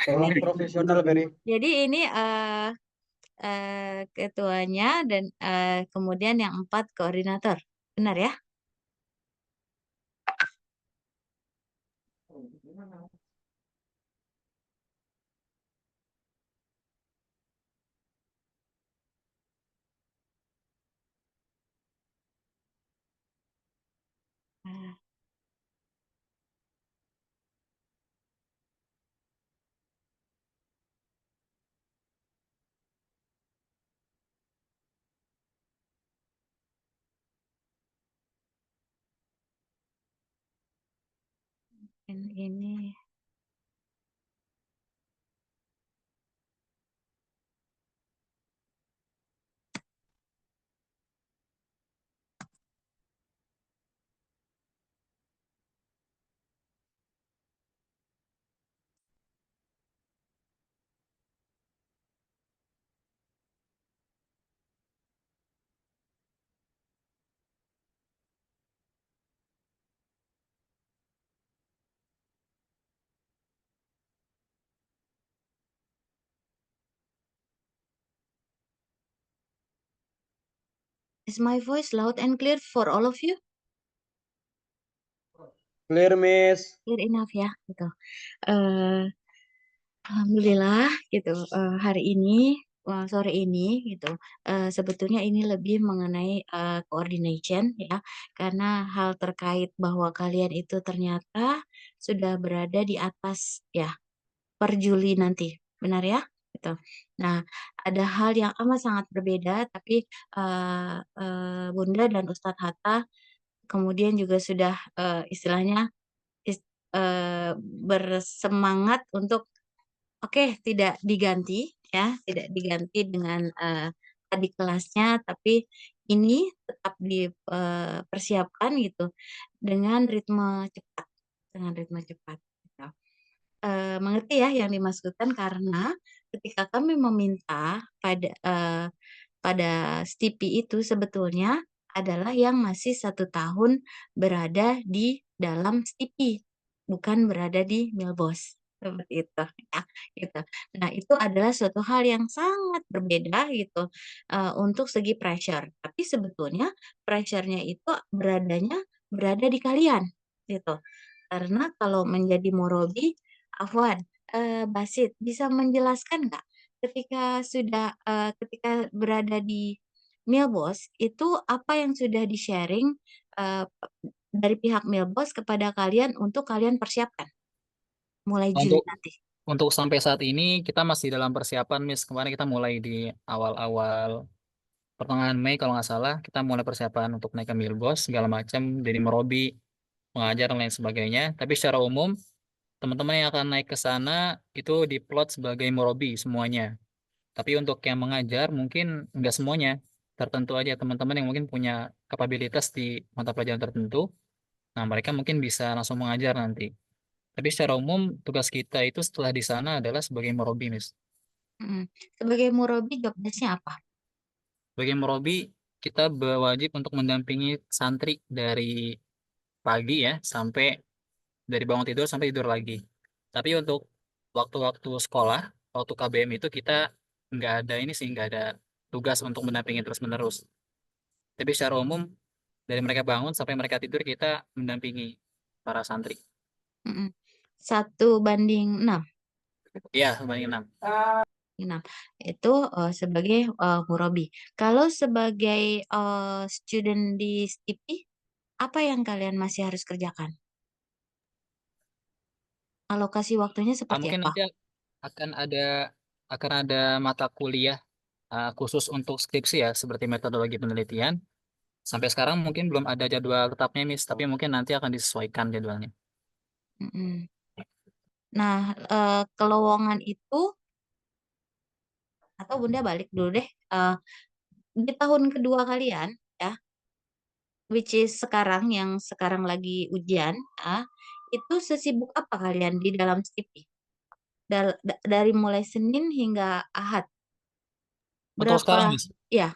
Tolong profesional, Beri. Jadi ini ketuanya dan kemudian yang 4 koordinator. Benar ya? Ah, ini is my voice loud and clear for all of you? Clear, Miss. Clear enough ya, gitu. Eh, Alhamdulillah gitu. Hari ini, sore ini gitu. Sebetulnya ini lebih mengenai coordination ya, karena hal terkait bahwa kalian itu ternyata sudah berada di atas ya per Juli nanti, benar ya? Gitu. Nah, ada hal yang amat sangat berbeda, tapi Bunda dan Ustadz Hatta kemudian juga sudah istilahnya is- bersemangat untuk oke, tidak diganti ya, tidak diganti dengan adik kelasnya, tapi ini tetap dipersiapkan gitu dengan ritme cepat, dengan ritme cepat. Gitu. Mengerti ya yang dimaksudkan karena ketika kami meminta pada Stipi itu sebetulnya adalah yang masih 1 tahun berada di dalam Stipi, bukan berada di Milbos. Seperti itu ya, gitu. Nah, itu adalah suatu hal yang sangat berbeda gitu untuk segi pressure. Tapi sebetulnya pressure-nya itu berada di kalian gitu. Karena kalau menjadi Morobi, Afwan, Basit bisa menjelaskan nggak ketika berada di Milbos itu apa yang sudah di-sharing eh, dari pihak Milbos kepada kalian untuk kalian persiapkan mulai Juli Untuk nanti. untuk sampai saat ini kita masih dalam persiapan, Miss. Kemarin kita mulai di awal-awal pertengahan Mei kalau nggak salah, kita mulai persiapan untuk naik ke Milbos segala macam dari Merobi, mengajar dan lain sebagainya. Tapi secara umum teman-teman yang akan naik ke sana itu diplot sebagai Merobi semuanya. Tapi untuk yang mengajar mungkin nggak semuanya. Tertentu aja teman-teman yang mungkin punya kapabilitas di mata pelajaran tertentu. Nah, mereka mungkin bisa langsung mengajar nanti. Tapi secara umum tugas kita itu setelah di sana adalah sebagai Merobi, Miss. Mm. Sebagai Murabi job desk-nya apa? Sebagai Merobi, kita berwajib untuk mendampingi santri dari pagi ya sampai dari bangun tidur sampai tidur lagi. Tapi untuk waktu-waktu sekolah, waktu KBM itu kita nggak ada ini sih, nggak ada tugas untuk mendampingi terus-menerus. Tapi secara umum dari mereka bangun sampai mereka tidur kita mendampingi para santri. Mm-mm. 1:6. Iya, sebanyak 6. 6. Itu sebagai Murabi. Kalau sebagai student di STIPI, apa yang kalian masih harus kerjakan? Alokasi waktunya seperti Mungkin apa? nanti akan ada akan ada mata kuliah khusus untuk skripsi ya, seperti metodologi penelitian. Sampai sekarang mungkin belum ada jadwal tetapnya, Miss, tapi mungkin nanti akan disesuaikan jadwalnya. Mm-mm. Nah, ke lowongan itu, atau Bunda balik dulu deh, di tahun kedua kalian, ya, which is sekarang, yang sekarang lagi ujian, itu sesibuk apa kalian di dalam skripsi? Dari mulai Senin hingga Ahad, Untuk berapa, sekarang, Miss. ya,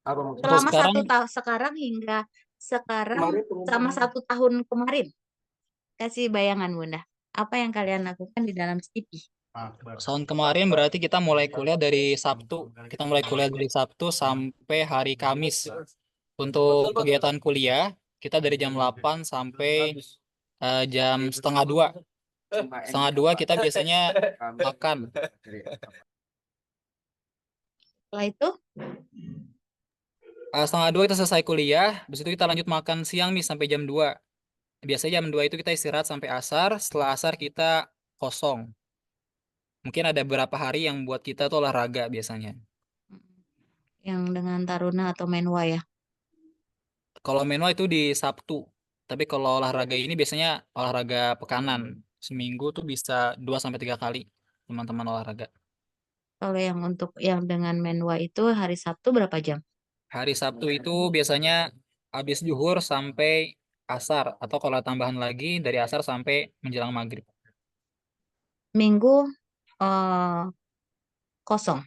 Untuk selama sekarang 1 tahun sekarang hingga sekarang, Kemarin sama pengumuman 1 tahun kemarin, kasih bayangan Bunda, apa yang kalian lakukan di dalam skripsi? Tahun kemarin berarti kita mulai kuliah dari Sabtu. Kita mulai kuliah dari Sabtu sampai hari Kamis. Untuk kegiatan kuliah, kita dari jam 8 sampai jam setengah 2. Setengah 2 kita biasanya makan. Setelah itu, Setengah 2 kita selesai kuliah, habis itu kita lanjut makan siang nih sampai jam 2. Biasanya jam 2 itu kita istirahat sampai asar, setelah asar kita kosong. Mungkin ada beberapa hari yang buat kita tuh olahraga biasanya. yang dengan taruna atau menwa ya. Kalau menua itu di Sabtu. Tapi kalau olahraga ini biasanya olahraga pekanan. Seminggu tuh bisa 2 sampai 3 kali teman-teman olahraga. Kalau yang untuk yang dengan menwa itu hari Sabtu berapa jam? Hari Sabtu itu biasanya habis zuhur sampai asar. Atau kalau tambahan lagi dari asar sampai menjelang maghrib. Minggu eh, kosong.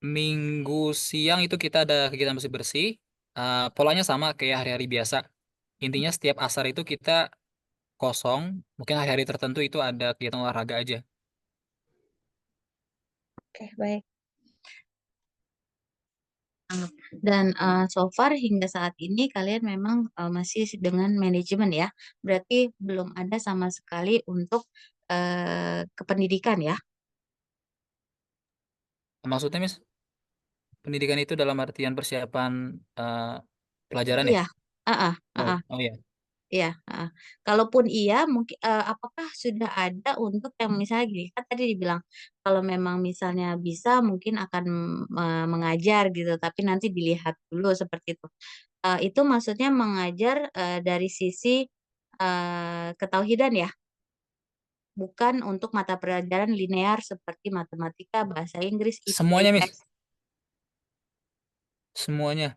Minggu siang itu kita ada kegiatan bersih-bersih. Polanya sama kayak hari-hari biasa. Intinya setiap asar itu kita kosong. Mungkin hari-hari tertentu itu ada kegiatan olahraga aja. Oke, baik. Dan so far hingga saat ini kalian memang masih dengan manajemen ya. Berarti belum ada sama sekali untuk kependidikan ya. Maksudnya, Miss, pendidikan itu dalam artian persiapan pelajaran ya? Iya. Ah, ah, ah, Oh, ah. oh ya. Iya, heeh. Kalaupun iya, mungkin apakah sudah ada untuk yang misalnya gini, kan tadi dibilang kalau memang misalnya bisa mungkin akan mengajar gitu, tapi nanti dilihat dulu seperti itu. Itu maksudnya mengajar dari sisi ketauhidan ya, bukan untuk mata pelajaran linear seperti matematika, bahasa Inggris, Semuanya, IPS. Miss. Semuanya.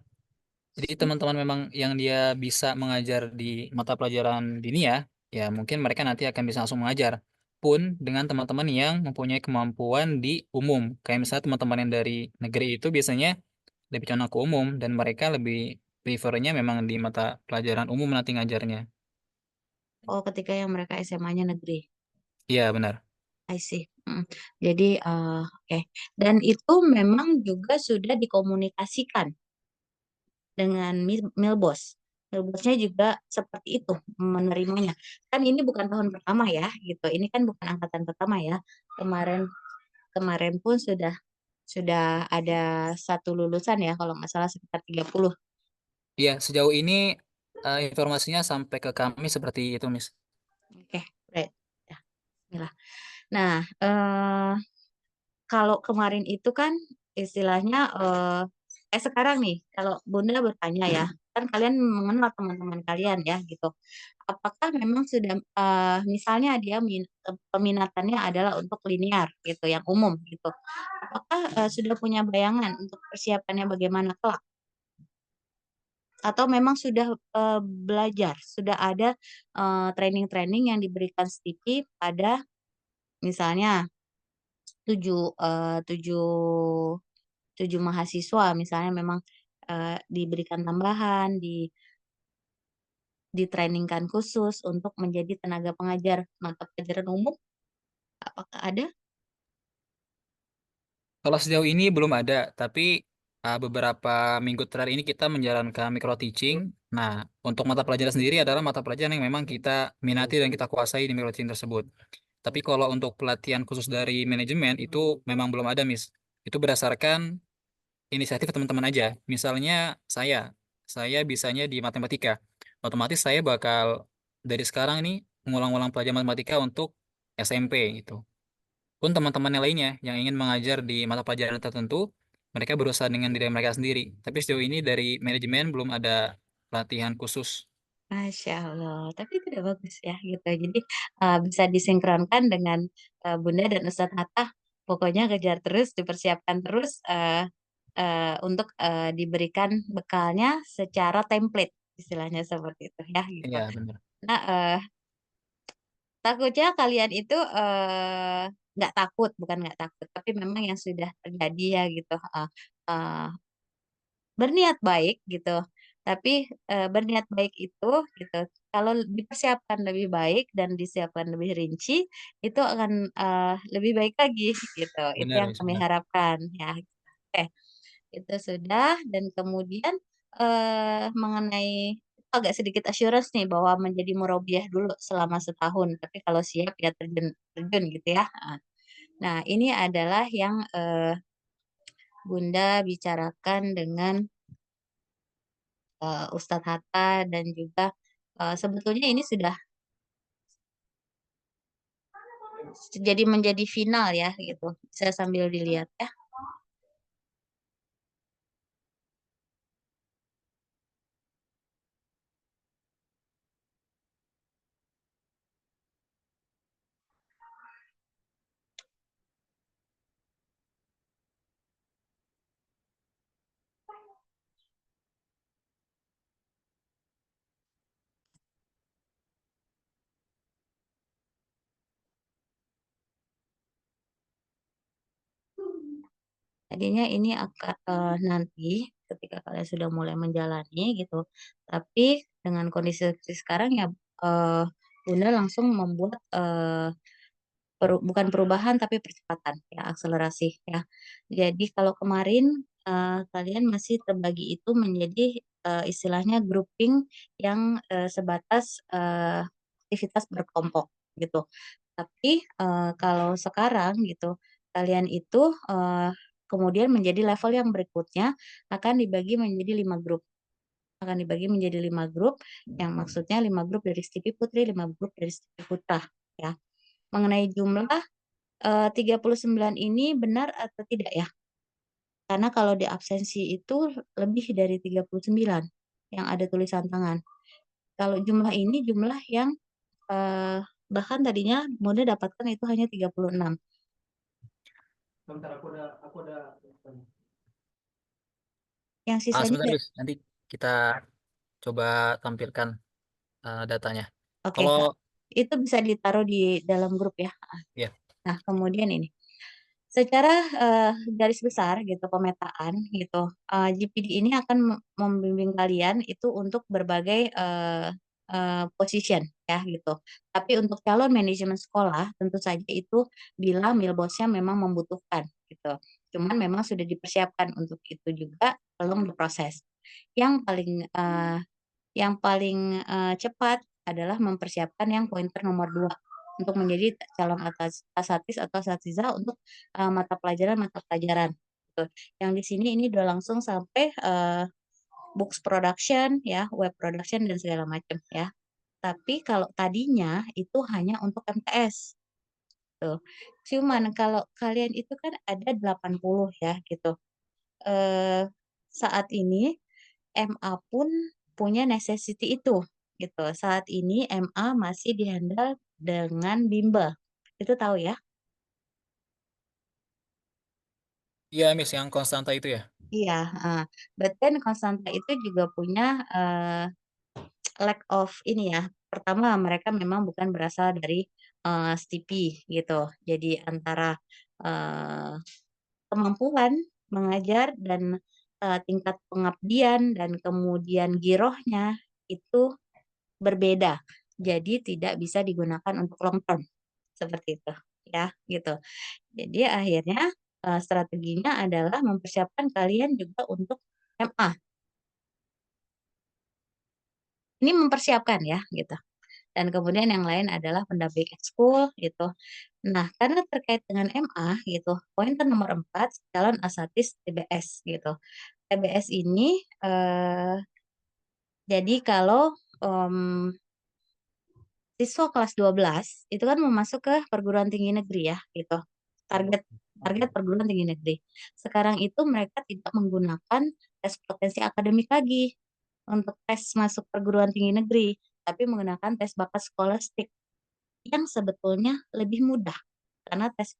Jadi teman-teman memang yang dia bisa mengajar di mata pelajaran dinia, ya mungkin mereka nanti akan bisa langsung mengajar. Pun dengan teman-teman yang mempunyai kemampuan di umum. Kayak misalnya teman-teman yang dari negeri itu biasanya lebih condong ke umum dan mereka lebih prefernya memang di mata pelajaran umum nanti ngajarnya. Oh, ketika yang mereka SMA-nya negeri. Iya, benar. I see. Jadi, oke. Dan itu memang juga sudah dikomunikasikan dengan Milbos. Milbosnya juga seperti itu menerimanya. Kan ini bukan tahun pertama ya, gitu. Ini kan bukan angkatan pertama ya. Kemarin kemarin pun sudah ada satu lulusan ya, kalau nggak salah sekitar 30. Iya, sejauh ini informasinya sampai ke kami seperti itu, Miss. Oke, right. Ya, bismillah. Nah, kalau kemarin itu kan istilahnya sekarang nih kalau Bunda bertanya ya, kan kalian mengenal teman-teman kalian ya gitu. Apakah memang sudah misalnya dia peminatannya adalah untuk linear gitu yang umum gitu. Apakah sudah punya bayangan untuk persiapannya bagaimana kelak? Atau memang sudah belajar, sudah ada training-training yang diberikan Stipi pada misalnya tujuh 7 mahasiswa misalnya memang diberikan tambahan, ditrainingkan khusus untuk menjadi tenaga pengajar mata pelajaran umum, apakah ada? Kalau sejauh ini belum ada, tapi beberapa minggu terakhir ini kita menjalankan micro teaching. Nah, untuk mata pelajaran sendiri adalah mata pelajaran yang memang kita minati dan kita kuasai di micro teaching tersebut. Tapi kalau untuk pelatihan khusus dari manajemen itu memang belum ada, Miss. Itu berdasarkan inisiatif teman-teman aja. Misalnya saya bisanya di matematika. Otomatis saya bakal dari sekarang ini mengulang-ulang pelajaran matematika untuk SMP gitu. Pun teman-teman yang lainnya yang ingin mengajar di mata pelajaran tertentu, mereka berusaha dengan diri mereka sendiri. Tapi sejauh ini dari manajemen belum ada pelatihan khusus. Masya Allah, tapi tidak bagus ya gitu. Jadi bisa disinkronkan dengan Bunda dan Ustadz Hatta. Pokoknya kejar terus, dipersiapkan terus untuk diberikan bekalnya secara template, istilahnya seperti itu ya gitu. Iya, benar. Nah, takutnya kalian itu nggak takut, bukan nggak takut, tapi memang yang sudah terjadi ya gitu. Eh, berniat baik gitu, Tapi berniat baik itu gitu, kalau dipersiapkan lebih baik dan disiapkan lebih rinci, itu akan lebih baik lagi gitu. Itu Benar, yang Miss, kami benar. harapkan ya. Oke, itu sudah dan kemudian mengenai agak sedikit assurance nih bahwa menjadi murabiah dulu selama setahun, tapi kalau siap ya terjun terjun gitu ya. Nah, ini adalah yang Bunda bicarakan dengan Ustadz Hatta dan juga sebetulnya ini sudah jadi menjadi final ya gitu. Bisa sambil dilihat ya. Tadinya ini akan nanti ketika kalian sudah mulai menjalani gitu. Tapi dengan kondisi seperti sekarang ya eh, Bunda langsung membuat bukan perubahan tapi percepatan ya akselerasi ya. Jadi kalau kemarin kalian masih terbagi itu menjadi istilahnya grouping yang sebatas aktivitas berkelompok gitu. Tapi kalau sekarang gitu kalian itu kemudian menjadi level yang berikutnya akan dibagi menjadi 5 grup. Akan dibagi menjadi 5 grup yang maksudnya 5 grup dari Stipi Putri, 5 grup dari Stipi Putra ya. Mengenai jumlah 39 ini benar atau tidak ya? Karena kalau di absensi itu lebih dari 39 yang ada tulisan tangan. Kalau jumlah ini jumlah yang eh, bahkan tadinya Bunda dapatkan itu hanya 36. Bentar, aku ada. Yang sisanya Sebentar, ya, Miss. Nanti kita coba tampilkan datanya. oke Kalau Kak. Itu bisa ditaruh di dalam grup ya. ya, Nah, kemudian ini. Secara garis besar gitu pemetaan gitu GPD ini akan membimbing kalian itu untuk berbagai position ya gitu. Tapi untuk calon manajemen sekolah tentu saja itu bila milbosnya memang membutuhkan gitu. Cuman memang sudah dipersiapkan untuk itu juga belum diproses. Yang paling cepat adalah mempersiapkan yang pointer nomor 2 untuk menjadi calon asatis atau asatiza untuk mata pelajaran. Gitu. Yang di sini ini udah langsung sampai books production ya, web production dan segala macam ya. Tapi kalau tadinya itu hanya untuk MTS. Tuh. Cuman kalau kalian itu kan ada 80 ya gitu. Eh, saat ini MA pun punya necessity itu gitu. Saat ini MA masih dihandle dengan bimbel. Itu tahu ya? iya, Miss, yang konstanta itu ya. Iya. But then Konstanta itu juga punya lack of ini ya. Pertama, mereka memang bukan berasal dari STIPI gitu. Jadi antara eh, kemampuan mengajar dan tingkat pengabdian dan kemudian girohnya itu berbeda. Jadi tidak bisa digunakan untuk long term seperti itu ya gitu. Jadi akhirnya strateginya adalah mempersiapkan kalian juga untuk MA. Ini mempersiapkan ya gitu. Dan kemudian yang lain adalah pendamping ekskul gitu. Nah, karena terkait dengan MA gitu, pointer nomor 4 calon asatis TBS gitu. TBS ini jadi kalau siswa kelas 12 itu kan mau masuk ke perguruan tinggi negeri ya gitu. Target Oke. target perguruan tinggi negeri. Sekarang itu mereka tidak menggunakan tes potensi akademik lagi untuk tes masuk perguruan tinggi negeri, tapi menggunakan tes bakat skolastik yang sebetulnya lebih mudah. Karena tes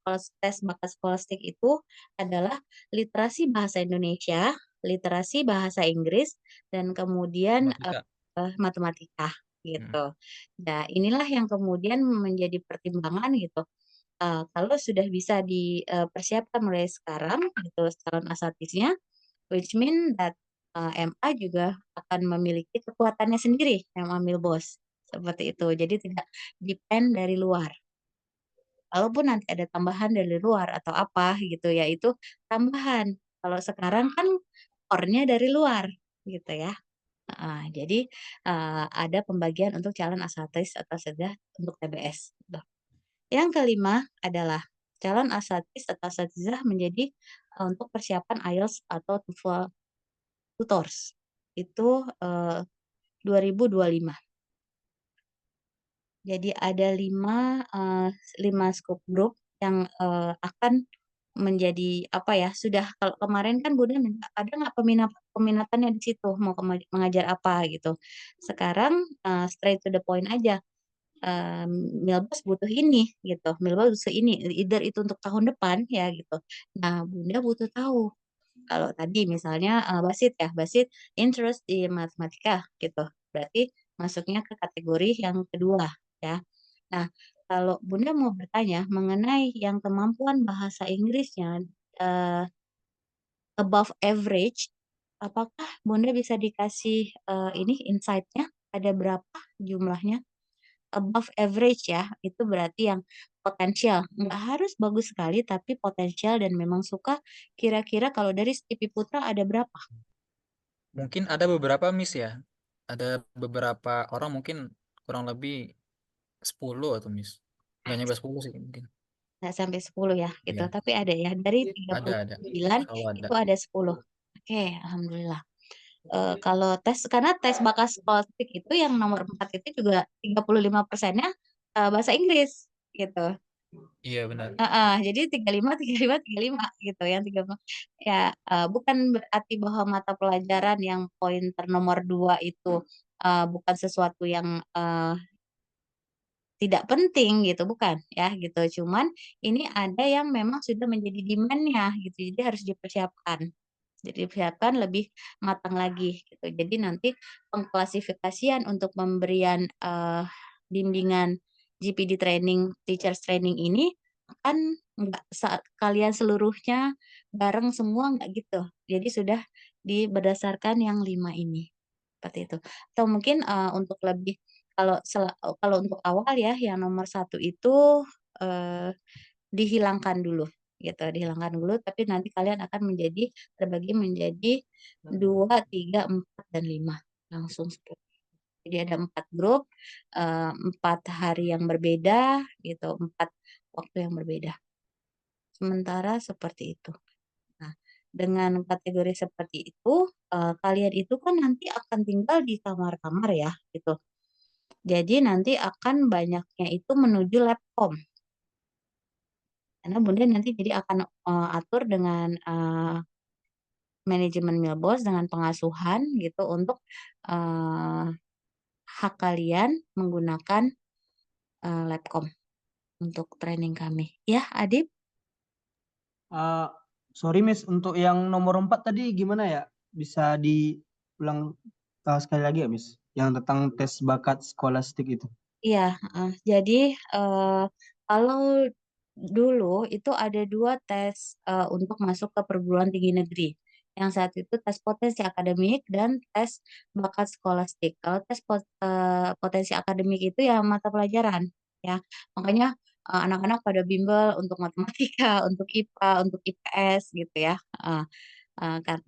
bakat skolastik itu adalah literasi bahasa Indonesia, literasi bahasa Inggris, dan kemudian Matematika. matematika Mm. gitu. Nah, inilah yang kemudian menjadi pertimbangan gitu. Kalau sudah bisa dipersiapkan mulai sekarang gitu calon asatisnya, which mean that MA juga akan memiliki kekuatannya sendiri, MA Milbos, seperti itu. Jadi tidak depend dari luar. Kalaupun nanti ada tambahan dari luar atau apa gitu ya, itu tambahan. Kalau sekarang kan core-nya dari luar gitu ya. Heeh, jadi, ada pembagian untuk calon asatidz atau asatidzah untuk TBS, gitu. Yang kelima adalah calon asatidz atau asatidzah menjadi, untuk persiapan IELTS atau TOEFL tutors. Itu, 2025. Jadi ada 5 scope group yang, akan menjadi apa ya, sudah kalau kemarin kan Bunda minta, "Ada nggak peminatannya di situ, mau mengajar apa?" Gitu. Sekarang, straight to the point aja, Milbos butuh ini gitu, Milbos butuh ini, either itu untuk tahun depan ya gitu. Nah, Bunda butuh tahu, kalau tadi misalnya, Basit ya, Basit interest di matematika gitu, berarti masuknya ke kategori yang kedua ya. Nah, kalau Bunda mau bertanya mengenai yang kemampuan bahasa Inggrisnya, eee, above average, apakah Bunda bisa dikasih, ini insight-nya ada berapa jumlahnya? Above average ya, itu berarti yang potensial, nggak harus bagus sekali tapi potensial dan memang suka, kira-kira kalau dari Stipi Putra ada berapa? Mungkin ada beberapa Miss ya. Ada beberapa orang mungkin kurang lebih 10 atau Miss. Nggak nyampe 10 sih mungkin. Nggak sampai 10 ya gitu, Iya, tapi ada ya, dari ada. 39 Selalu ada. itu ada 10. Oke, alhamdulillah. Kalau tes karena tes bakat scholastic itu yang nomor 4 itu juga 35%-nya, bahasa Inggris gitu. Iya benar. Heeh, jadi 35 gitu, yang 35 ya, bukan berarti bahwa mata pelajaran yang pointer nomor 2 itu, bukan sesuatu yang, tidak penting gitu, bukan ya gitu. Cuman ini ada yang memang sudah menjadi demand-nya gitu, jadi harus dipersiapkan. Jadi dipersiapkan lebih matang lagi gitu. Jadi nanti pengklasifikasian untuk pemberian, bimbingan GPD training, teachers training ini akan nggak saat kalian seluruhnya bareng semua, nggak gitu. Jadi sudah berdasarkan yang 5 ini, seperti itu. Atau mungkin, untuk lebih kalau untuk awal ya, yang nomor 1 itu, eee, dihilangkan dulu, gitu, dihilangkan dulu, tapi nanti kalian akan terbagi menjadi 2, 3, 4, dan 5, langsung seperti itu. Jadi ada 4 grup, 4 hari yang berbeda, gitu, 4 waktu yang berbeda. Sementara seperti itu. Nah, dengan kategori seperti itu, kalian itu kan nanti akan tinggal di kamar-kamar ya, gitu. Jadi nanti akan banyaknya itu menuju Labcom. Karena Bunda nanti jadi akan, atur dengan, manajemen Milbos dengan pengasuhan gitu untuk, eee, hak kalian menggunakan, Labcom untuk training kami. Ya, Adib? Eh, sorry Miss, untuk yang nomor 4 tadi gimana ya? Bisa diulang sekali lagi ya Miss? Yang tentang tes bakat skolastik itu. Iya, heeh. Jadi, kalau dulu itu ada 2 tes, untuk masuk ke perguruan tinggi negeri. Yang satu itu tes potensi akademik dan tes bakat skolastik. Kalau tes potensi akademik itu ya mata pelajaran, ya. Makanya, anak-anak pada bimbel untuk matematika, untuk IPA, untuk IPS gitu ya, heeh.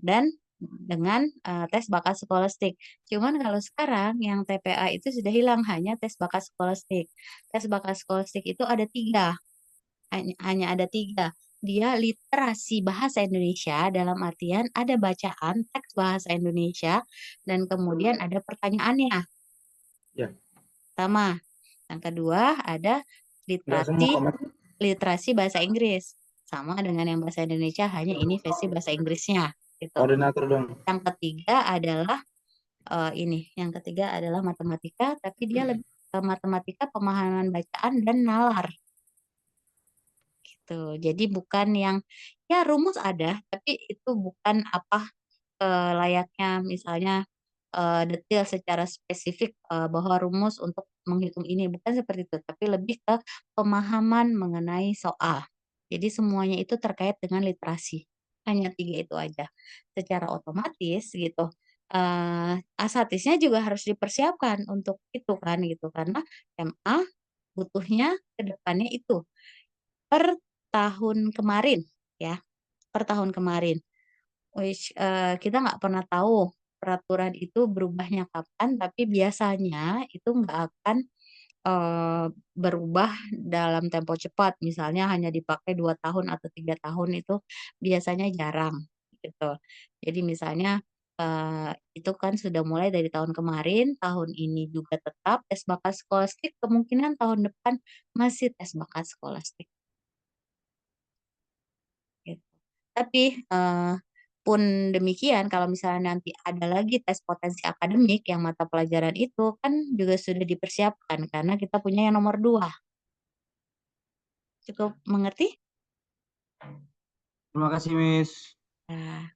Dan dengan, tes bakat skolastik. Cuman kalau sekarang yang TPA itu sudah hilang, hanya tes bakat skolastik. Tes bakat skolastik itu ada 3, hanya ada 3. Dia literasi bahasa Indonesia, dalam artian ada bacaan teks bahasa Indonesia dan kemudian ada pertanyaannya, Ya, pertama. Yang kedua ada nggak semua literasi komentar. literasi bahasa Inggris, sama dengan yang bahasa Indonesia, hanya ini versi bahasa Inggrisnya, gitu. Koordinator dong. Yang ketiga adalah, yang ketiga adalah matematika, tapi dia lebih ke matematika pemahaman bacaan dan nalar, gitu. Jadi bukan yang ya rumus ada, tapi itu bukan apa, layaknya misalnya, detail secara spesifik, bahwa rumus untuk menghitung ini, bukan seperti itu, tapi lebih ke pemahaman mengenai soal. Jadi semuanya itu terkait dengan literasi. hanya 3 itu aja. Secara otomatis gitu, asatidnya juga harus dipersiapkan untuk itu kan gitu, karena MA butuhnya ke depannya itu per tahun kemarin ya, per tahun kemarin. Kita nggak pernah tahu peraturan itu berubahnya kapan, tapi biasanya itu nggak akan, berubah dalam tempo cepat. Misalnya hanya dipakai 2 tahun atau 3 tahun itu biasanya jarang, gitu. Jadi misalnya, itu kan sudah mulai dari tahun kemarin, tahun ini juga tetap tes bakat skolastik, kemungkinan tahun depan masih tes bakat skolastik, gitu. Tapi, pun demikian kalau misalnya nanti ada lagi tes potensi akademik yang mata pelajaran itu kan juga sudah dipersiapkan karena kita punya yang nomor 2. Cukup mengerti? Terima kasih, Miss. Nah,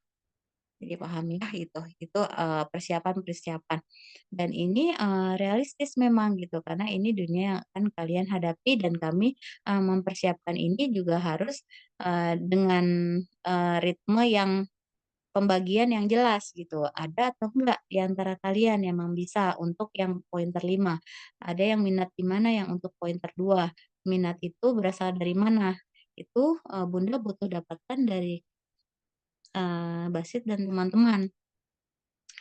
jadi paham ya gitu. Itu, persiapan-persiapan. Dan ini, realistis memang gitu karena ini dunia yang akan kalian hadapi dan kami, mempersiapkan ini juga harus, dengan, ritme yang pembagian yang jelas gitu, ada atau enggak di antara kalian yang memang bisa untuk yang pointer 5, ada yang minat di mana yang untuk pointer 2, minat itu berasal dari mana? Itu, Bunda butuh dapatkan dari, Basit dan teman-teman.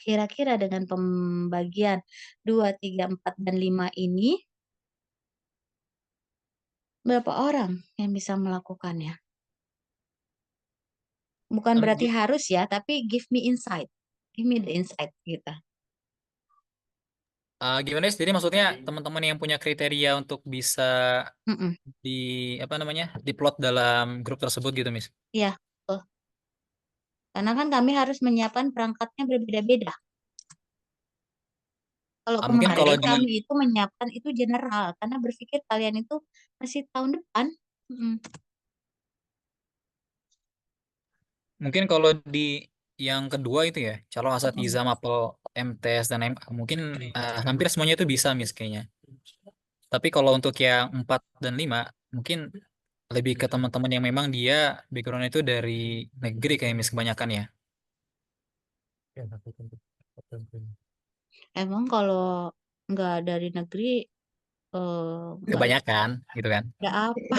Kira-kira dengan pembagian 2, 3, 4, dan 5 ini, berapa orang yang bisa melakukannya? Bukan Tapi berarti harus ya, tapi give me insight, give me the insight gitu. gimana sih? Jadi maksudnya teman-teman yang punya kriteria untuk bisa Mhm, di apa namanya diplot dalam grup tersebut gitu, Miss. iya, betul. Karena kan kami harus menyiapkan perangkatnya berbeda-beda. Kalau Mungkin kalau kemarin di kami itu menyiapkan itu general, karena berpikir kalian itu masih tahun depan. Mhm, mungkin kalau di yang kedua itu ya calon mhm. asatiza mapel MTS dan MA mungkin hampir semuanya itu bisa, Miss, kayaknya. Tapi kalau untuk yang 4 dan 5 mungkin lebih ke teman-teman yang memang dia background itu dari negeri kayak, Miss, kebanyakan ya. Emang kalau nggak dari negeri, nggak Kebanyakan gitu kan. nggak apa,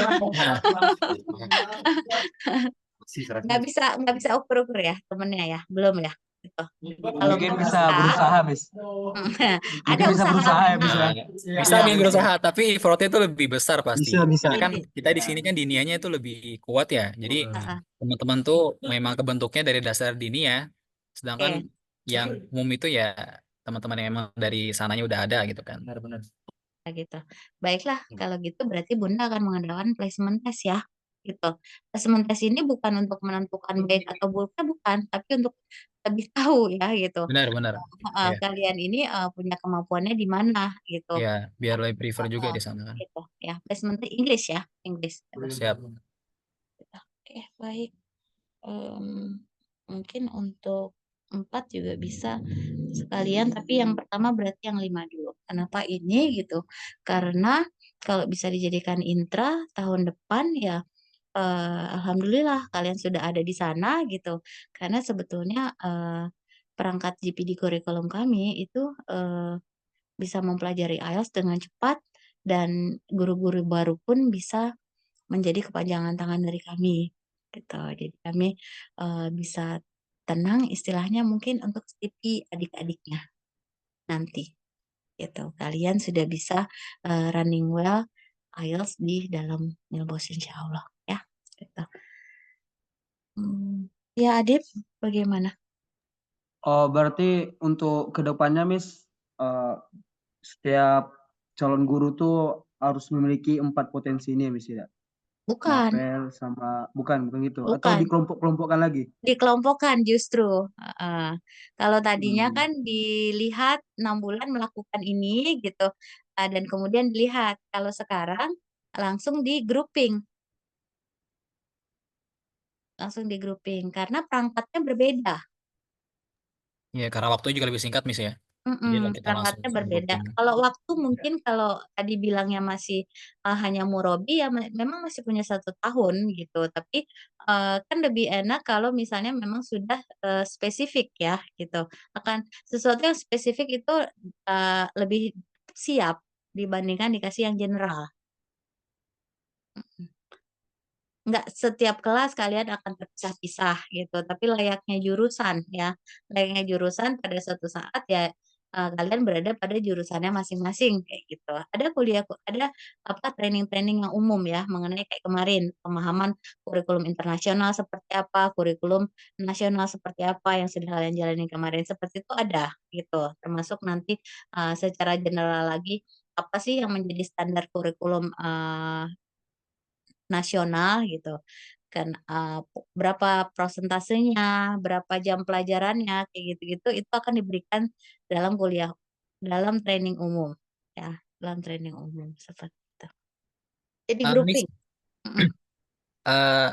Nah, nggak bisa ukur-ukur ya temennya ya? Belum ya? Gitu. Kalau Mungkin udah bisa bisa, berusaha, Miss. ada Mungkin bisa usaha berusaha ya, Miss memang. ya. bisa Iya, nih Miss. berusaha, tapi effortnya itu lebih besar pasti. Bisa, bisa. Karena kan Ini, kita di sini kan dinianya itu lebih kuat ya. Jadi heeh, teman-teman tuh memang kebentuknya dari dasar dinia, sedangkan oke. yang umum itu ya teman-teman yang memang dari sananya udah ada gitu kan. Benar-benar. Gitu. Baiklah, kalau gitu berarti Bunda akan mengadakan placement test ya, gitu. Placement test ini bukan untuk menentukan baik atau buruknya bukan, tapi untuk lebih tahu ya gitu, Benar-benar. Ya, kalian ini, punya kemampuannya di mana gitu, ya biar lebih prefer juga heeh, di sana kan. gitu ya. Placement English ya, English. Siap. Oke, baik. Mungkin untuk 4 juga bisa sekalian, tapi yang pertama berarti yang 5 dulu. Kenapa ini gitu? Karena kalau bisa dijadikan intra tahun depan ya, alhamdulillah kalian sudah ada di sana gitu. Karena sebetulnya, perangkat GPD kurikulum kami itu, bisa mempelajari IELTS dengan cepat dan guru-guru baru pun bisa menjadi kepanjangan tangan dari kami, gitu. Jadi kami, bisa tenang istilahnya mungkin untuk CV adik-adiknya nanti, gitu. Kalian sudah bisa, running well IELTS di dalam Milbos insyaallah ya, gitu. Ya Adit, bagaimana? Oh, berarti untuk kedepannya, Miss, eh, setiap calon guru tuh harus memiliki 4 potensi ini ya, Miss ya. Bukan Mapel sama bukan gitu. Atau bukan. dikelompok-kelompokkan lagi. Dikelompokkan justru, heeh. Kalau tadinya Hmm. kan dilihat 6 bulan melakukan ini gitu, dan kemudian dilihat, kalau sekarang langsung di-grouping, karena perangkatnya berbeda. Ya, karena waktunya juga lebih singkat, Miss ya. Jadi lah kita langsung Perangkatnya berbeda. booking. Kalau waktu mungkin kalau tadi bilangnya masih hanya murobi ya memang masih punya 1 tahun gitu. Tapi kan lebih enak kalau misalnya memang sudah spesifik ya gitu. Akan sesuatu yang spesifik itu lebih siap dibandingkan dikasih yang general. Nggak setiap kelas kalian akan terpisah-pisah gitu, tapi layaknya jurusan ya. Layaknya jurusan pada suatu saat ya kalian berada pada jurusannya masing-masing kayak gitu. Ada apa training-training yang umum ya mengenai kayak kemarin pemahaman kurikulum internasional seperti apa, kurikulum nasional seperti apa yang sudah kalian jalani kemarin seperti itu ada gitu. Termasuk nanti secara general lagi apa sih yang menjadi standar kurikulum nasional gitu kan, berapa prosentasenya, berapa jam pelajarannya, kayak gitu-gitu, itu akan diberikan dalam dalam training umum, ya, dalam training umum, seperti itu. Jadi Miss, grouping, mhm.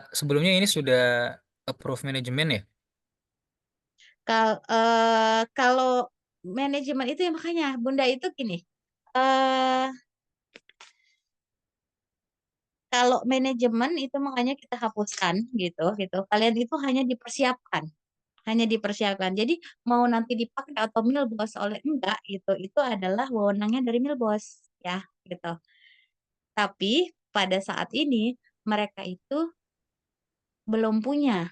sebelumnya ini sudah approve manajemen ya? Kalau manajemen itu ya makanya Bunda itu gini, eee, kalau manajemen itu makanya kita hapuskan gitu gitu, kalian itu hanya dipersiapkan. Jadi mau nanti dipakai atau Milbos oleh enggak gitu, itu adalah wewenangnya dari Milbos ya gitu. Tapi pada saat ini mereka itu belum punya,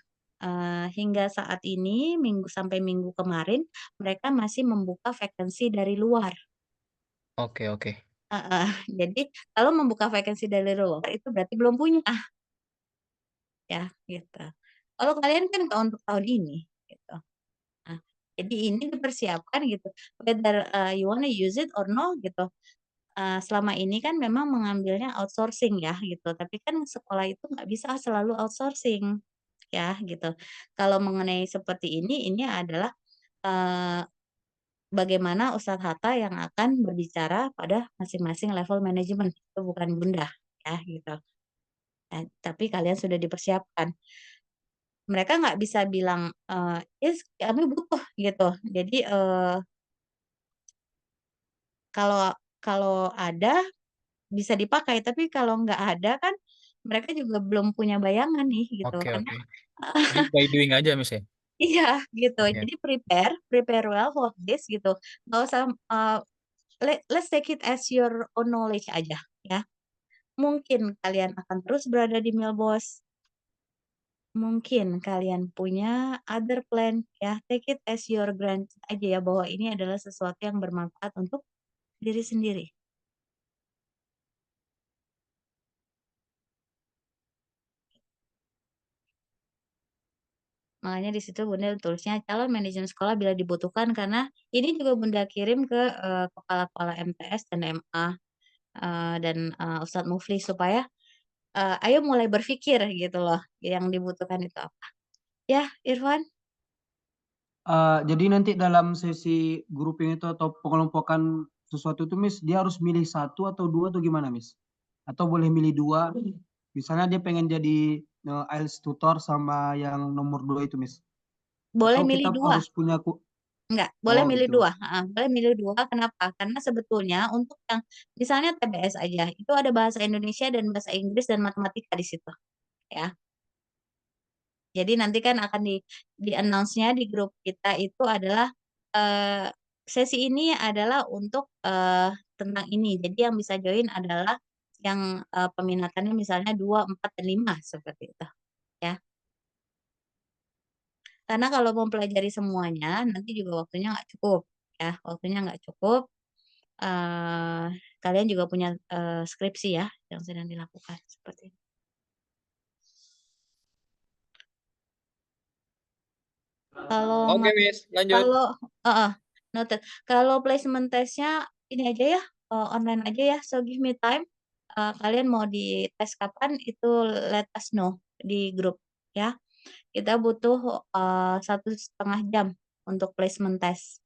hingga saat ini sampai minggu kemarin mereka masih membuka vacancy dari luar. Oke, oke. Heeh, jadi kalau membuka vacancy dari luar itu berarti belum punya ya gitu. Kalau kalian kan nggak untuk tahun ini gitu. Nah, jadi ini dipersiapkan gitu, whether, you wanna use it or no gitu. Selama ini kan memang mengambilnya outsourcing ya gitu, tapi kan sekolah itu nggak bisa selalu outsourcing ya gitu. Kalau mengenai seperti ini adalah, eee, bagaimana Ustadz Hatta yang akan berbicara pada masing-masing level manajemen, itu bukan Bunda ya gitu. Tapi kalian sudah dipersiapkan. Mereka nggak bisa bilang, "Yes, kami butuh," gitu. Jadi, kalau kalau ada bisa dipakai, tapi kalau nggak ada kan mereka juga belum punya bayangan nih gitu. Oke, Karena oke. Jadi by doing aja, Miss ya? iya gitu. Oke. Jadi prepare well for this gitu. Nggak usah, let's take it as your own knowledge aja ya. Mungkin kalian akan terus berada di Milbos, mungkin kalian punya other plan ya, take it as your grant aja ya, bahwa ini adalah sesuatu yang bermanfaat untuk diri sendiri. Makanya di situ Bunda tulisnya calon manajemen sekolah bila dibutuhkan, karena ini juga Bunda kirim ke, kepala-kepala MTS dan MA, dan, Ustadz Mufli supaya, ayo mulai berpikir gitu loh, yang dibutuhkan itu apa. Ya, Irfan? Jadi nanti dalam sesi grouping itu atau pengelompokan sesuatu itu Miss, dia harus milih 1 atau 2 atau gimana Miss? Atau boleh milih 2? Misalnya dia pengen jadi IELTS tutor sama yang nomor 2 itu Miss. Boleh Atau milih kita 2. harus punya Enggak, boleh oh milih gitu. 2, heeh, boleh milih 2. Kenapa? Karena sebetulnya untuk yang misalnya TBS aja, itu ada bahasa Indonesia dan bahasa Inggris dan matematika di situ, ya. Jadi nanti kan akan di-announce-nya di grup kita itu adalah, sesi ini adalah untuk, tentang ini. Jadi yang bisa join adalah yang, peminatannya misalnya 2, 4, dan 5 seperti itu, ya. Karena kalau mempelajari semuanya nanti juga waktunya nggak cukup, ya, waktunya nggak cukup, eee, kalian juga punya, skripsi ya yang sedang dilakukan, seperti itu. Kalau Oke, Miss. Lanjut. Kalau heeh, noted. Kalau placement test-nya ini aja ya, online aja ya, so give me time, kalian mau dites kapan itu let us know di grup ya. Kita butuh, 1,5 jam untuk placement test.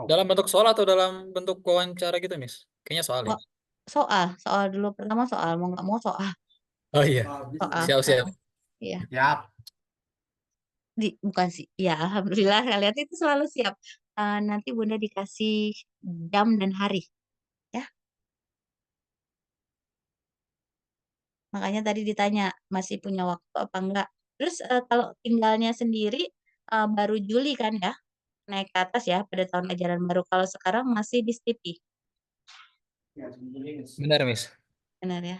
Dalam bentuk soal atau dalam bentuk wawancara gitu, Miss? Kayaknya soal ya. Oh, soal dulu, pertama soal, mau nggak mau soal Oh iya. soal, Siap, siap. iya. Siap. Bukan sih, ya alhamdulillah kalian itu selalu siap. nanti Bunda dikasih jam dan hari ya. Makanya tadi ditanya masih punya waktu apa enggak. Terus kalau tinggalnya sendiri baru Juli kan ya naik ke atas ya pada tahun ajaran baru. Kalau sekarang masih di Stipi, Benar, Miss. benar ya.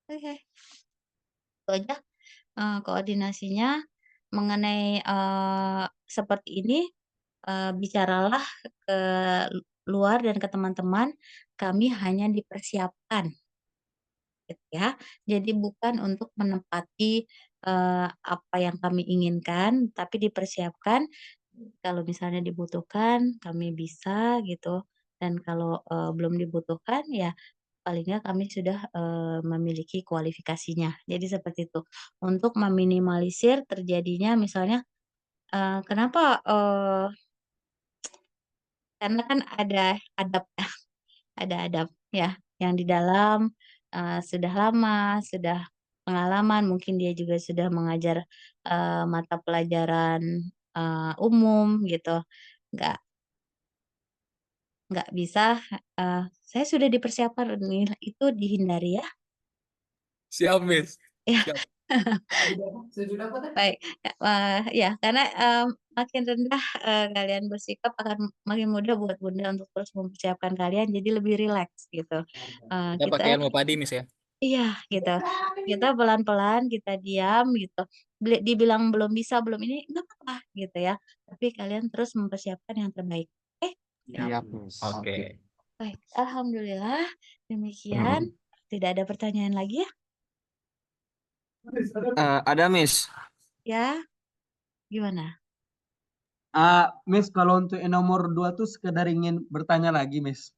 Oke, itu aja koordinasinya mengenai seperti ini. Bicaralah ke luar dan ke teman-teman. Kami hanya dipersiapkan, gitu ya. Jadi bukan untuk menempati apa yang kami inginkan, tapi dipersiapkan kalau misalnya dibutuhkan kami bisa gitu. Dan kalau belum dibutuhkan ya paling nggak kami sudah memiliki kualifikasinya. Jadi seperti itu. Untuk meminimalisir terjadinya misalnya kenapa karena kan ada adab ada adab ya yang di dalam sudah lama, sudah pengalaman, mungkin dia juga sudah mengajar mata pelajaran umum gitu. Nggak nggak bisa saya sudah dipersiapkan nih, itu dihindari ya. Siap, Miss. Ya. Siap. Baik, ya karena makin rendah kalian bersikap akan makin mudah buat Bunda untuk terus mempersiapkan kalian jadi lebih rileks gitu. Kita pakai Kita ilmu padi, Miss ya. iya gitu. Kita pelan-pelan kita diam gitu. Dibilang belum bisa belum ini nggak apa-apa gitu ya. Tapi kalian terus mempersiapkan yang terbaik. Oke? Siap, Miss. Oke. Baik, alhamdulillah demikian. Tidak ada pertanyaan lagi ya? Ada, Miss. Ya, gimana? Miss, kalau untuk yang nomor 2 tuh sekedar ingin bertanya lagi, Miss.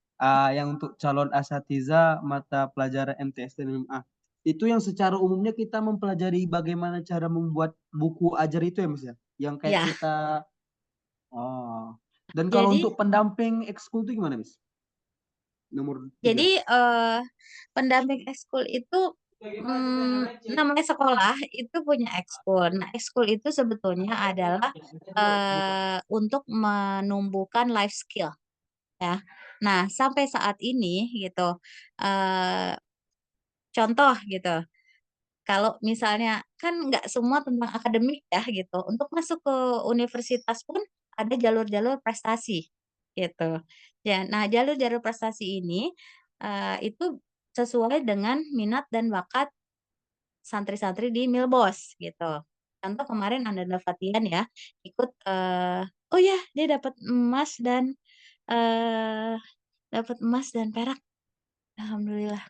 Yang untuk calon asatiza mata pelajaran MTS dan MMA. Itu yang secara umumnya kita mempelajari bagaimana cara membuat buku ajar itu ya, Miss ya? Yang kayak Ya, kita oh. Dan kalau jadi untuk pendamping ekskul itu gimana, Miss? Nomor 3. Jadi pendamping ekskul itu namanya sekolah itu punya ekskul. Nah, ekskul itu sebetulnya adalah untuk menumbuhkan life skill ya. Nah, sampai saat ini gitu contoh gitu. Kalau misalnya kan nggak semua tentang akademik ya gitu. Untuk masuk ke universitas pun ada jalur-jalur prestasi gitu. Ya, nah jalur-jalur prestasi ini itu sesuai dengan minat dan bakat santri-santri di Milbos gitu. Contoh kemarin Ananda Fatian ya ikut oh ya dia eh, dapat emas dan perak. Alhamdulillah.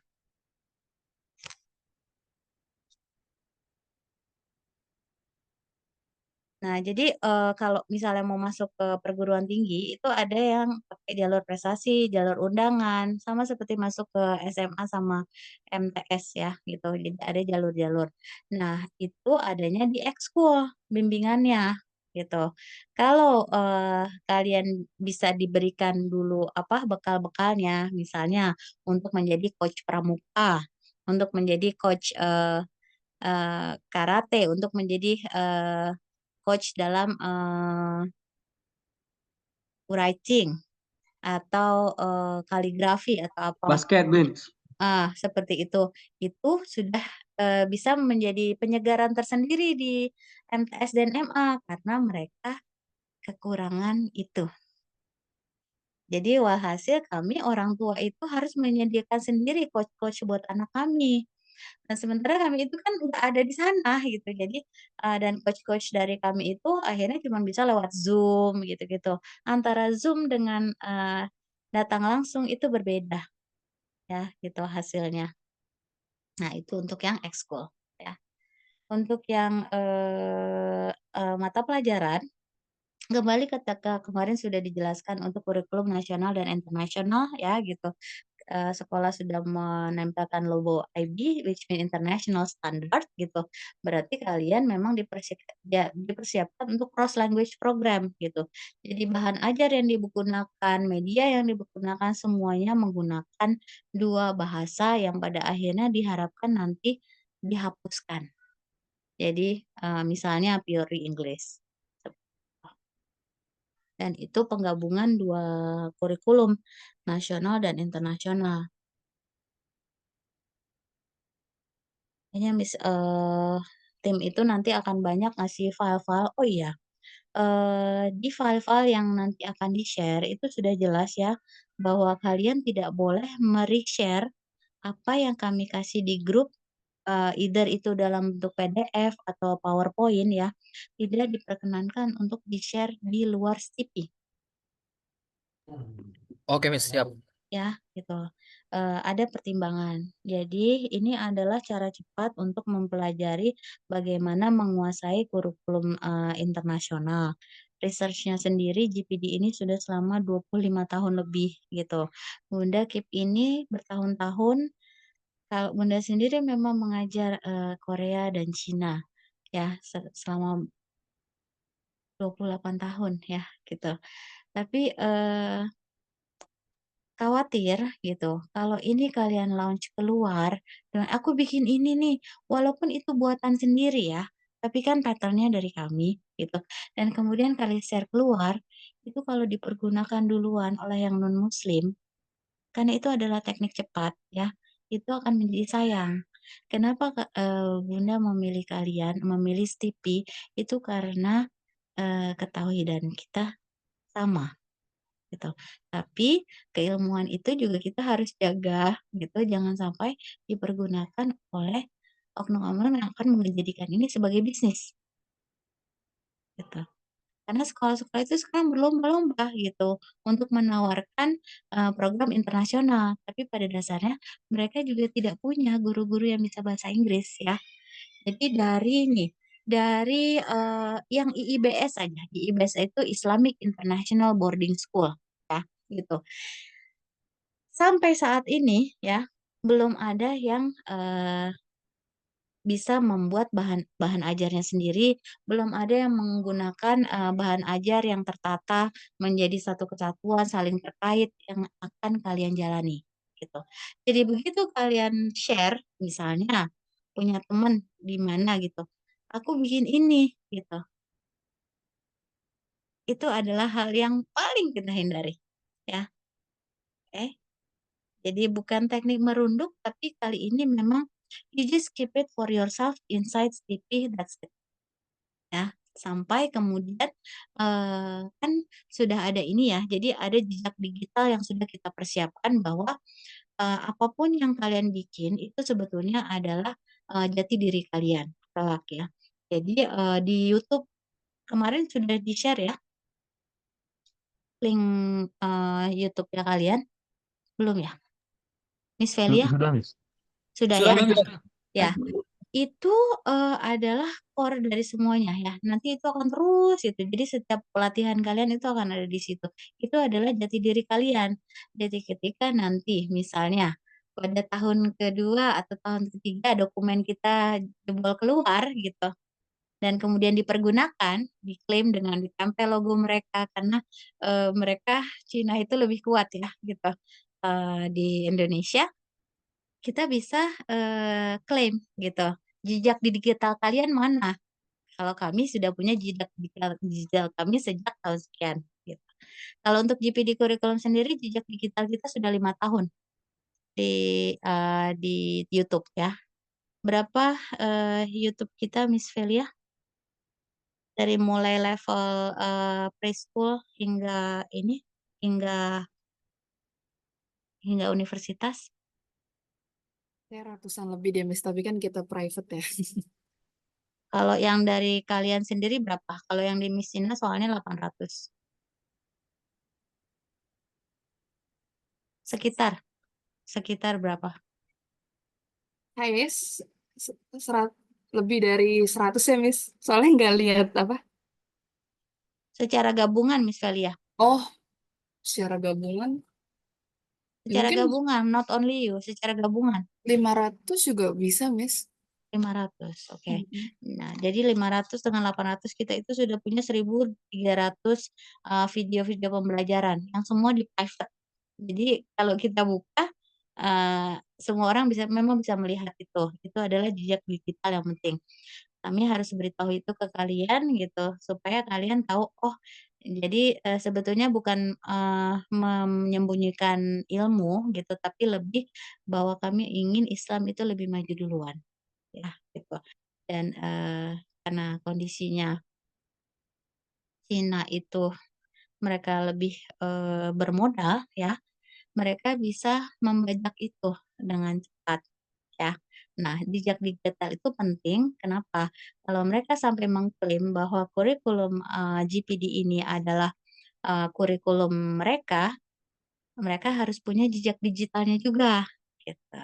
Nah, jadi kalau misalnya mau masuk ke perguruan tinggi itu ada yang pakai jalur prestasi, jalur undangan, sama seperti masuk ke SMA sama MTS ya gitu. Jadi ada jalur-jalur. Nah, itu adanya di ekskul bimbingannya gitu. Kalau kalian bisa diberikan dulu apa bekal-bekalnya, misalnya untuk menjadi coach pramuka, untuk menjadi coach karate, untuk menjadi coach dalam writing atau kaligrafi atau apa. Basket, Miss. Seperti itu sudah bisa menjadi penyegaran tersendiri di MTS dan MA karena mereka kekurangan itu. Jadi walhasil kami orang tua itu harus menyediakan sendiri coach-coach buat anak kami. Nah, sementara kami itu kan nggak ada di sana gitu. Jadi dan coach-coach dari kami itu akhirnya cuma bisa lewat Zoom gitu-gitu. Antara Zoom dengan datang langsung itu berbeda ya gitu hasilnya. Nah, itu untuk yang ekskul ya. Untuk yang mata pelajaran kembali ketika kemarin sudah dijelaskan untuk kurikulum nasional dan internasional ya gitu. Sekolah sudah menempelkan logo IB, which mean International Standard gitu. Berarti kalian memang dipersiapkan untuk cross language program gitu. Jadi bahan ajar yang digunakan, media yang digunakan semuanya menggunakan dua bahasa yang pada akhirnya diharapkan nanti dihapuskan. Jadi misalnya purely English. Dan itu penggabungan dua kurikulum, nasional dan internasional. Kayaknya tim itu nanti akan banyak ngasih file-file. Oh iya, di file-file yang nanti akan di-share itu sudah jelas ya, bahwa kalian tidak boleh share apa yang kami kasih di grup, either itu dalam bentuk PDF atau PowerPoint ya, tidak diperkenankan untuk di-share di luar Stipi. Oke, Miss, siap. Ya, gitu. Ada pertimbangan. Jadi ini adalah cara cepat untuk mempelajari bagaimana menguasai kurikulum internasional. Research-nya sendiri GPD ini sudah selama 25 tahun lebih gitu. Bunda KIP ini bertahun-tahun. Kalau Bunda sendiri memang mengajar Korea dan Cina ya selama 28 tahun ya gitu. Tapi khawatir gitu, kalau ini kalian launch keluar, dan aku bikin ini nih, walaupun itu buatan sendiri ya, tapi kan patternnya dari kami gitu. Dan kemudian kalian share keluar, itu kalau dipergunakan duluan oleh yang non-muslim, karena itu adalah teknik cepat ya, itu akan menjadi sayang. Kenapa Bunda memilih kalian, memilih Stipi, itu karena ketauhidan kita sama gitu. Tapi keilmuan itu juga kita harus jaga gitu, jangan sampai dipergunakan oleh oknum-oknum yang akan menjadikan ini sebagai bisnis gitu. Karena sekolah-sekolah itu sekarang berlomba-lomba gitu untuk menawarkan program internasional, tapi pada dasarnya mereka juga tidak punya guru-guru yang bisa bahasa Inggris ya. Jadi dari yang IIBS saja, IIBS itu Islamic International Boarding School ya gitu. Sampai saat ini ya, belum ada yang bisa membuat bahan bahan ajarnya sendiri, belum ada yang menggunakan bahan ajar yang tertata menjadi satu kesatuan saling terkait yang akan kalian jalani gitu. Jadi begitu kalian share misalnya punya teman di mana gitu, aku bikin ini gitu. Itu adalah hal yang paling kita hindari ya. Oke. Jadi bukan teknik merunduk, tapi kali ini memang you just keep it for yourself inside Stipi, that's it. Ya, sampai kemudian kan sudah ada ini ya, jadi ada jejak digital yang sudah kita persiapkan bahwa apapun yang kalian bikin itu sebetulnya adalah jati diri kalian kelak ya. Jadi di YouTube kemarin sudah di-share ya link YouTube-nya kalian, belum ya? Miss Velia? Sudah, Miss. Sudah Sudah, ya? Miss. Ya, itu adalah core dari semuanya ya. Nanti itu akan terus itu. Jadi setiap pelatihan kalian itu akan ada di situ. Itu adalah jati diri kalian. Jadi ketika nanti misalnya pada tahun kedua atau tahun ketiga dokumen kita jebol keluar gitu dan kemudian dipergunakan, diklaim dengan ditempel logo mereka karena mereka Cina itu lebih kuat ya gitu di Indonesia kita bisa klaim gitu. Jejak di digital kalian mana? Kalau kami sudah punya jejak digital kami sejak tahun sekian. Gitu. Kalau untuk GPD kurikulum sendiri, jejak digital kita sudah 5 tahun di YouTube ya. Berapa YouTube kita, Miss Velia? Dari mulai level preschool hingga ini, hingga universitas. Ya ratusan lebih deh, Miss. Tapi kan kita private ya. Kalau yang dari kalian sendiri berapa? Kalau yang di Miss Cina soalnya 800. Sekitar berapa? Hai, Miss. Lebih dari 100 ya, Miss. Soalnya nggak lihat apa. Secara gabungan Miss Velia. Oh, secara gabungan. Secara Mungkin gabungan, not only you, secara gabungan. 500 juga bisa, Miss. 500, oke. Mm-mm. Nah, jadi 500 dengan 800 kita itu sudah punya 1.300 video-video pembelajaran yang semua di private. Jadi kalau kita buka, semua orang memang bisa melihat itu. Itu adalah jejak digital yang penting. Kami harus beritahu itu ke kalian gitu supaya kalian tahu oh Jadi sebetulnya bukan menyembunyikan ilmu gitu, tapi lebih bahwa kami ingin Islam itu lebih maju duluan, ya gitu. Dan karena kondisinya Cina itu mereka lebih bermodal, ya, mereka bisa membajak itu dengan cepat, ya. Nah, jejak digital itu penting. Kenapa? Kalau mereka sampai mengklaim bahwa kurikulum GPD ini adalah kurikulum mereka, mereka harus punya jejak digitalnya juga, gitu.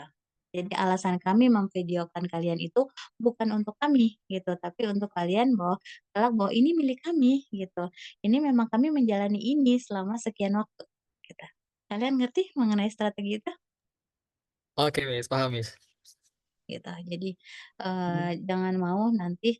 Jadi alasan kami memvideokan kalian itu bukan untuk kami, gitu, tapi untuk kalian bahwa bahwa ini milik kami, gitu. Ini memang kami menjalani ini selama sekian waktu, gitu. Kalian ngerti mengenai strategi itu? Oke, Miss, paham, Miss. Gitu. Jadi jangan mau nanti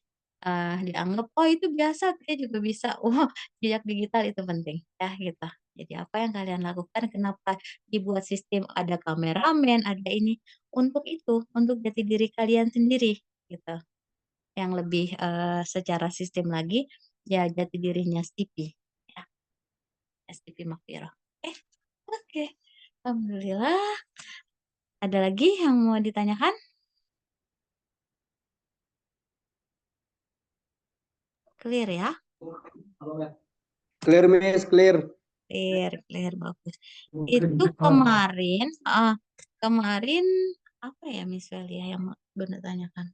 dianggap oh itu biasa dia juga bisa. Oh, jejak digital itu penting ya gitu. Jadi apa yang kalian lakukan kenapa dibuat sistem ada kameramen, ada ini untuk itu, untuk jati diri kalian sendiri gitu. Yang lebih secara sistem lagi ya jati dirinya STP ya, STP Makfiro. Oke. Alhamdulillah. Ada lagi yang mau ditanyakan? Clear ya? Clear, Miss, clear. Clear, bagus. Itu kemarin apa ya Miss Velia yang Bunda tanyakan?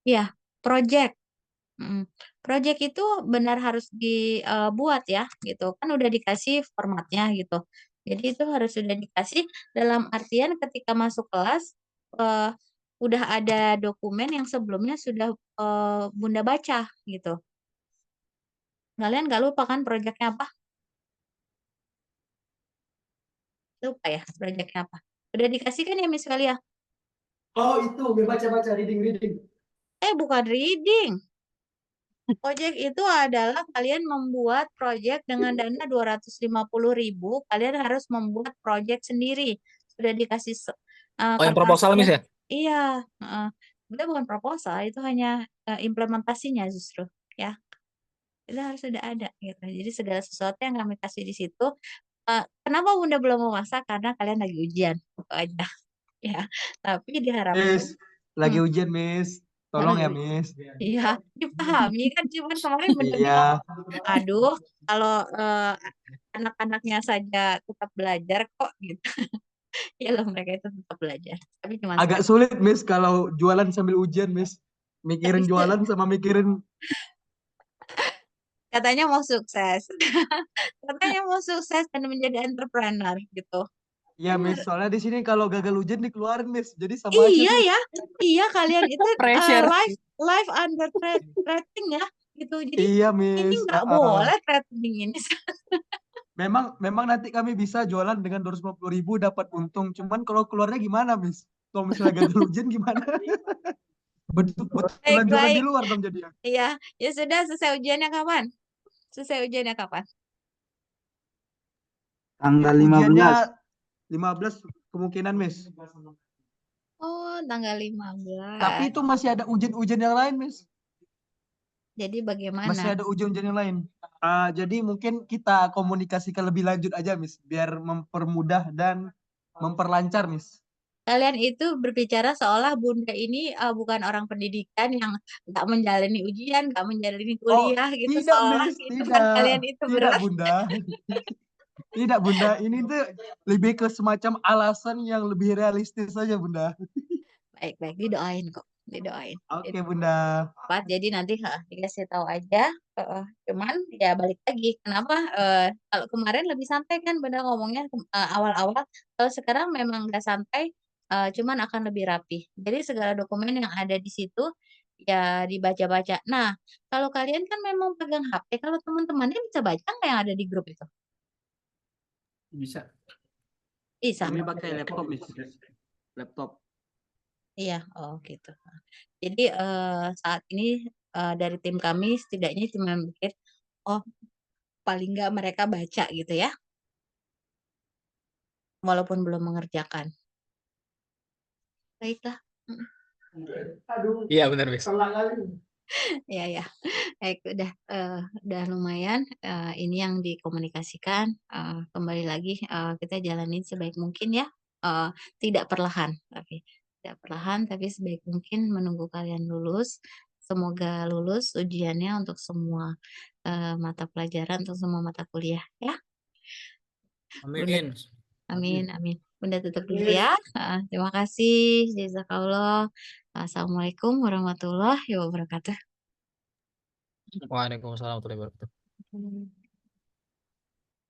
Iya, project. Project itu benar harus dibuat ya, gitu. Kan udah dikasih formatnya gitu. Jadi itu harus sudah dikasih dalam artian ketika masuk kelas eh, udah ada dokumen yang sebelumnya sudah Bunda baca gitu. Kalian nggak lupa kan projectnya apa? Lupa ya projectnya apa? Udah dikasih kan ya Miss Velia? Oh, itu baca-baca reading. Bukan reading. Project itu adalah kalian membuat project dengan dana 250.000, kalian harus membuat project sendiri. Sudah dikasih Oh, yang proposal, Miss ya? Iya, itu bukan proposal, itu hanya implementasinya justru, ya. Itu harus sudah ada gitu. Jadi segala sesuatu yang kami kasih di situ, kenapa Bunda belum memasak? Karena kalian lagi ujian, itu aja, ya. Tapi diharapkan Miss, lagi ujian, Miss. Tolong ya, lagi Miss. iya, dipahami kan cuman kemarin Bunda bilang, Iya. aduh, kalau anak-anaknya saja tetap belajar kok gitu. Ya loh mereka itu tetap belajar. Tapi cuma Agak sulit, Miss, kalau jualan sambil ujian, Miss. Mikirin jualan sama mikirin. katanya mau sukses. Katanya mau sukses dan menjadi entrepreneur gitu. Iya, Miss. Soalnya di sini kalau gagal ujian dikeluarin, Miss. Jadi sama aja, Iya Miss. ya, iya kalian itu Pressure. live under threatening ya gitu. Jadi Iya, ini Miss. nggak boleh threatening ini. Memang nanti kami bisa jualan dengan 250.000 dapat untung. Cuman kalau keluarnya gimana, Miss? Kalau misalnya gagal ujian gimana? Betulan jualan di Baik-baik. luar dong jadinya. Iya, ya sudah selesai ujiannya kapan? Selesai ujiannya kapan? Tanggal Ujiannya 15. 15 kemungkinan, Miss. Oh, tanggal 15. Tapi itu masih ada ujian-ujian yang lain, Miss. Jadi bagaimana? Masih ada ujian-ujian yang lain. Jadi mungkin kita komunikasikan lebih lanjut aja, Miss. Biar mempermudah dan memperlancar, Miss. Kalian itu berbicara seolah Bunda ini bukan orang pendidikan yang nggak menjalani ujian, nggak menjalani Oh, kuliah gitu, tidak, seolah Miss. gitu kan kalian Tidak. itu Tidak, Bunda. Tidak, Bunda. Ini tuh lebih ke semacam alasan yang lebih realistis saja, Bunda. baik-baik didoain kok, didoain. Oke, Bunda. Tepat, jadi nanti dikasih tahu aja. Cuman ya balik lagi, kenapa kalau kemarin lebih santai kan Bunda ngomongnya awal-awal, kalau sekarang memang nggak santai, cuman akan lebih rapi. Jadi segala dokumen yang ada di situ ya dibaca-baca. Nah, kalau kalian kan memang pegang HP, kalau teman-temannya bisa baca nggak yang ada di grup itu? Bisa. Bisa. Kami pakai laptop, Miss. Laptop. Iya, oh gitu. Jadi saat ini dari tim kami setidaknya cuma mikir, oh paling nggak mereka baca gitu ya, walaupun belum mengerjakan. Baiklah. Iya benar, Miss. Ya ya, baik udah lumayan. Ini yang dikomunikasikan. Kembali lagi kita jalanin sebaik mungkin ya. Eh, Tidak perlahan, tapi tidak perlahan, tapi sebaik mungkin menunggu kalian lulus. Semoga lulus ujiannya untuk semua mata pelajaran, untuk semua mata kuliah ya. Bunda, Amin. amin, amin. Bunda tutup dulu ya. Terima kasih, jazakallah. Assalamualaikum warahmatullahi wabarakatuh. Waalaikumsalam warahmatullahi wabarakatuh.